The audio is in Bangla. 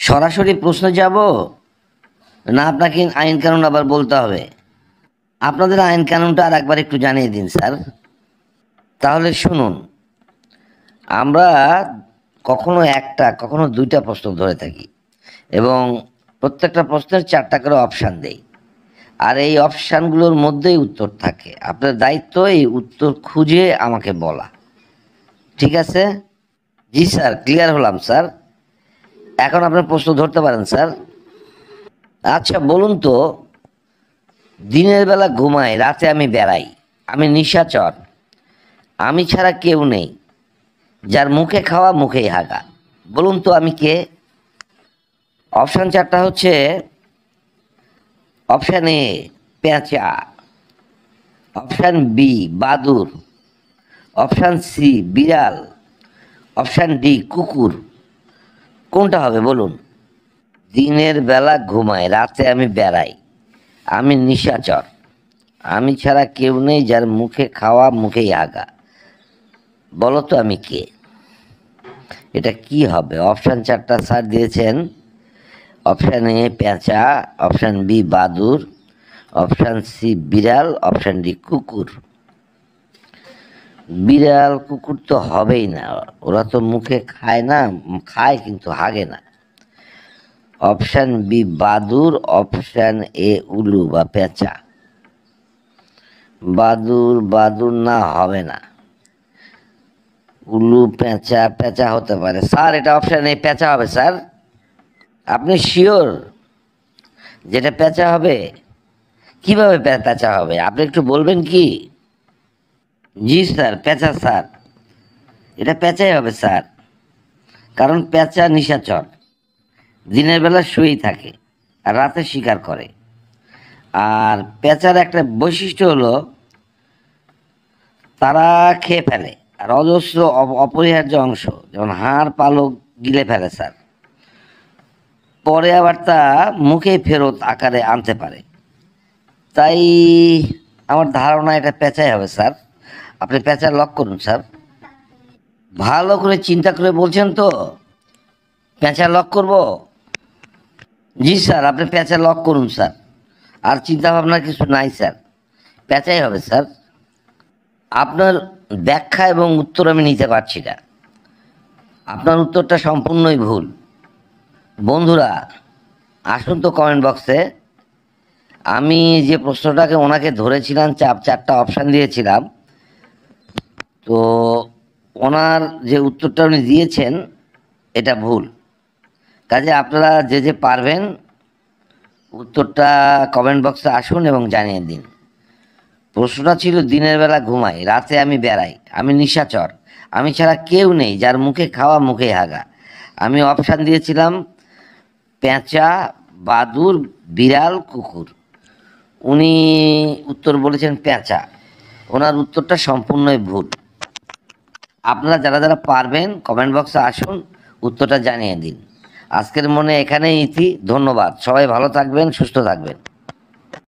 সরাসরি প্রশ্ন যাব না আপনাকে আইন কানুন আবার বলতে হবে? আপনাদের আইন কানুনটা আর একবার একটু জানিয়ে দিন স্যার। তাহলে শুনুন, আমরা কখনো একটা কখনো দুইটা প্রশ্ন ধরে থাকি এবং প্রত্যেকটা প্রশ্নের 4টা করে অপশান দেই, আর এই অপশানগুলোর মধ্যেই উত্তর থাকে। আপনার দায়িত্ব এই উত্তর খুঁজে আমাকে বলা। ঠিক আছে? জি স্যার, ক্লিয়ার হলাম স্যার। এখন আপনার প্রশ্ন ধরতে পারেন স্যার। আচ্ছা বলুন তো, দিনের বেলা ঘুমাই, রাতে আমি বেড়াই, আমি নিশাচর, আমি ছাড়া কেউ নেই, যার মুখে খাওয়া মুখেই হাগা। বলুন তো আমি কে? অপশান 4টা হচ্ছে: অপশান এ পেঁচা, অপশান বি বাদুর, অপশান সি বিড়াল, অপশান ডি কুকুর। কোনটা হবে বলুন? দিনের বেলা ঘুমাই, রাতে আমি বেড়াই, আমি নিশাচর, আমি ছাড়া কেউ নেই, যার মুখে খাওয়া মুখেই আগা। বলো তো আমি কে? এটা কি হবে? অপশান 4টা স্যার দিয়েছেন: অপশান এ পেঁচা, অপশান বি বাদুর, অপশান সি বিড়াল, অপশান ডি কুকুর। বিড়াল কুকুর তো হবেই না, ওরা তো মুখে খায় না, খায় কিন্তু হাগে না। অপশান বি বাদুর, অপশান এ উলু বা পেঁচা। বাদুর বাদুর না, হবে না। উলু পেঁচা, পেঁচা হতে পারে স্যার। এটা অপশান এ পেঁচা হবে স্যার। আপনি শিওর যেটা পেঁচা হবে? কিভাবে পেঁচা হবে আপনি একটু বলবেন কি? জি স্যার, পেঁচা স্যার, এটা পেঁচাই হবে স্যার। কারণ পেঁচা নিশাচর, দিনের বেলা শুয়েই থাকে আর রাতে শিকার করে। আর পেঁচার একটা বৈশিষ্ট্য হলো তারা খেয়ে ফেলে, আর অজস্র অপরিহার্য অংশ যেমন হাড় পালক গিলে ফেলে স্যার। পরে আবার তা মুখে ফেরত আকারে আনতে পারে। তাই আমার ধারণা এটা পেঁচাই হবে স্যার। আপনি পেঁচা লক করুন স্যার। ভালো করে চিন্তা করে বলছেন তো? পেঁচা লক করব? জি স্যার, আপনি পেঁচা লক করুন স্যার। আর চিন্তা ভাবনার কিছু নাই স্যার, পেঁচাই হবে স্যার। আপনার ব্যাখ্যা এবং উত্তর আমি নিতে পারছি না, আপনার উত্তরটা সম্পূর্ণই ভুল। বন্ধুরা আসুন তো কমেন্ট বক্সে। আমি যে প্রশ্নটাকে ওনাকে ধরেছিলাম, 4টা অপশান দিয়েছিলাম, তো ওনার যে উত্তরটা উনি দিয়েছেন এটা ভুল। কাজে আপনারা যে যে পারবেন উত্তরটা কমেন্ট বক্সে আসুন এবং জানিয়ে দিন। প্রশ্নটা ছিল দিনের বেলা ঘুমাই, রাতে আমি বেড়াই, আমি নিশাচর, আমি ছাড়া কেউ নেই, যার মুখে খাওয়া মুখে হাগা। আমি অপশান দিয়েছিলাম পেঁচা, বাদুর, বিড়াল, কুকুর। উনি উত্তর বলেছেন পেঁচা। ওনার উত্তরটা সম্পূর্ণই ভুল। আপনারা যারা যারা পারবেন কমেন্ট বক্সে আসুন, উত্তরটা জানিয়ে দিন। আজকের মনে এখানেই ইতি। ধন্যবাদ। সবাই ভালো থাকবেন, সুস্থ থাকবেন।